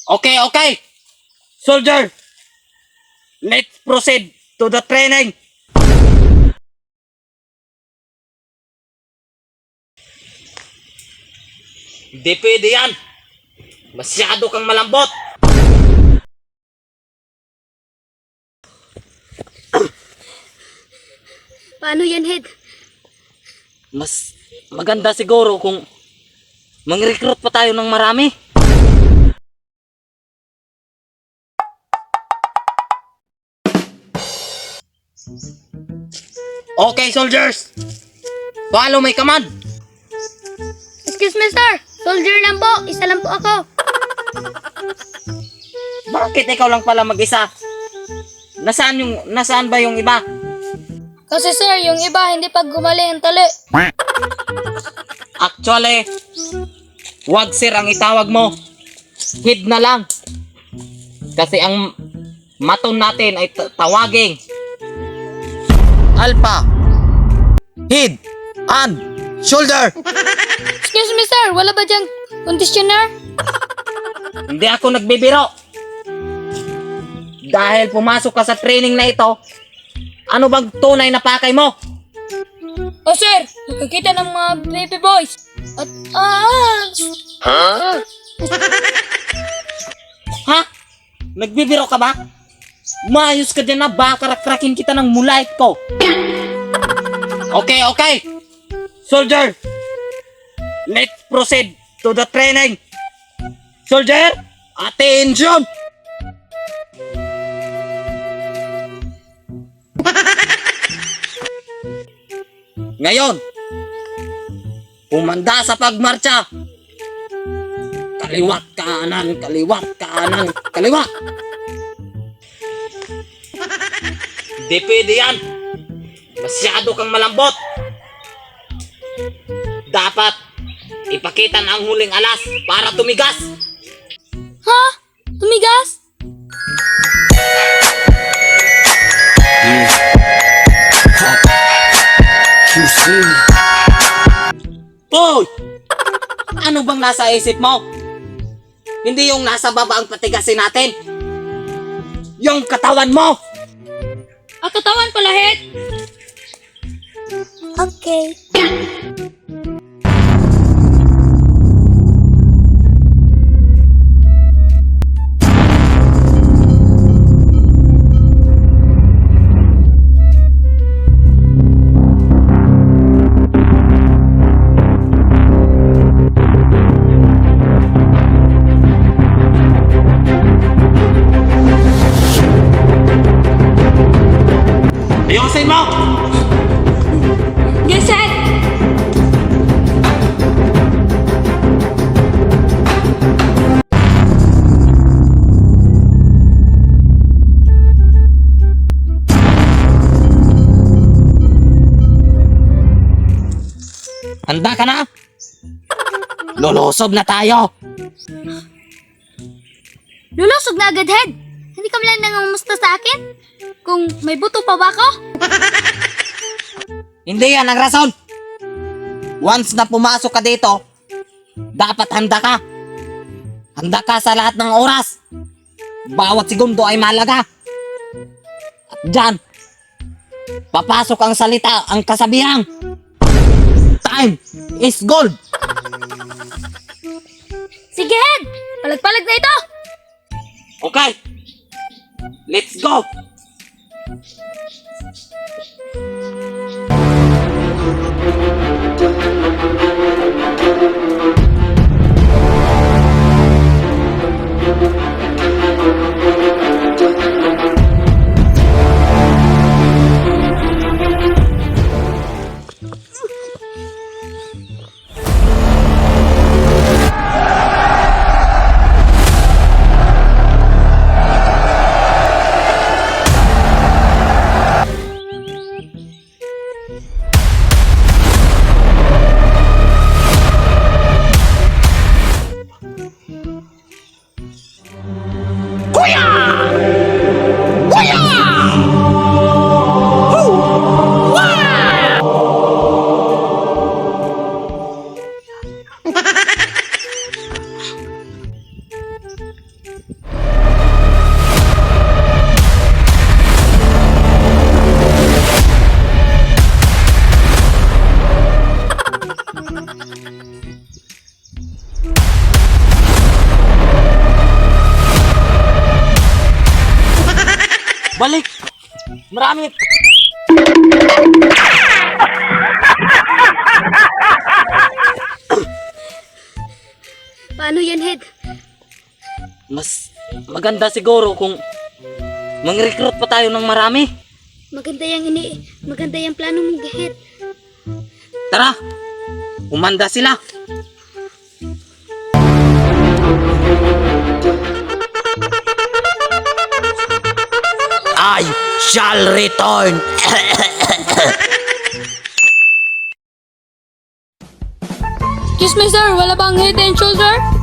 Okay, okay. Soldier, let's proceed to the training. Di pwede yan. Masyado kang malambot. Paano yan, Head? Mas maganda siguro kung mang-recruit pa tayo ng marami. Okay, soldiers. Follow my command. Excuse me, sir. Soldier lang po. Isa lang po ako. Bakit ikaw lang pala mag-isa? Nasaan ba yung iba? Kasi sir, yung iba hindi pag gumaling ang tali. Actually, wag sir ang itawag mo. Hid na lang. Kasi ang maton natin ay tawaging Alpha, Hid, and Shoulder. Excuse me, sir. Wala ba diyang conditioner? Hindi ako nagbibiro. Dahil pumasok ka sa training na ito, ano bang tunay na pakay mo? Oh, sir. Nakakita ng mga baby boys. At, Ha? Nagbibiro ka ba? Maayos ka dyan na baka rakrakin kita ng mulait ko. Okay, okay. Soldier, let's proceed to the training. Soldier, attention! Ngayon, humanda sa pagmarcha. Kaliwat kanan, kaliwat kanan, kaliwat. Di pwede yan. Masyado kang malambot. Dapat ipakita na ang huling alas para tumigas. ha? Tumigas? Hoy! Ano bang nasa isip mo? Hindi yung nasa baba ang patigasin natin. Yung katawan mo! Ang katawan pala, Head. Okay. Ayusin mo! Yes, Head. Handa ka na? Lulusob na tayo! Lulusog na agad, Head. Hindi ka lang nangumusta sa akin? Kung may buto pa ba ako? Hindi yan ang rason! Once na pumasok ka dito, dapat handa ka! Handa ka sa lahat ng oras! Bawat segundo ay mahalaga! At dyan, papasok ang salita, ang kasabihang time is gold! Sige, Head. Palag-palag na ito. Okay, let's go! Balik! Marami! Paano yan, Head? Mas maganda siguro kung mang-recruit pa tayo ng marami. Maganda yung plano mong Head. Tara! Umanda sila! I shall return! Excuse me, sir. Wala bang Head and Shoulder?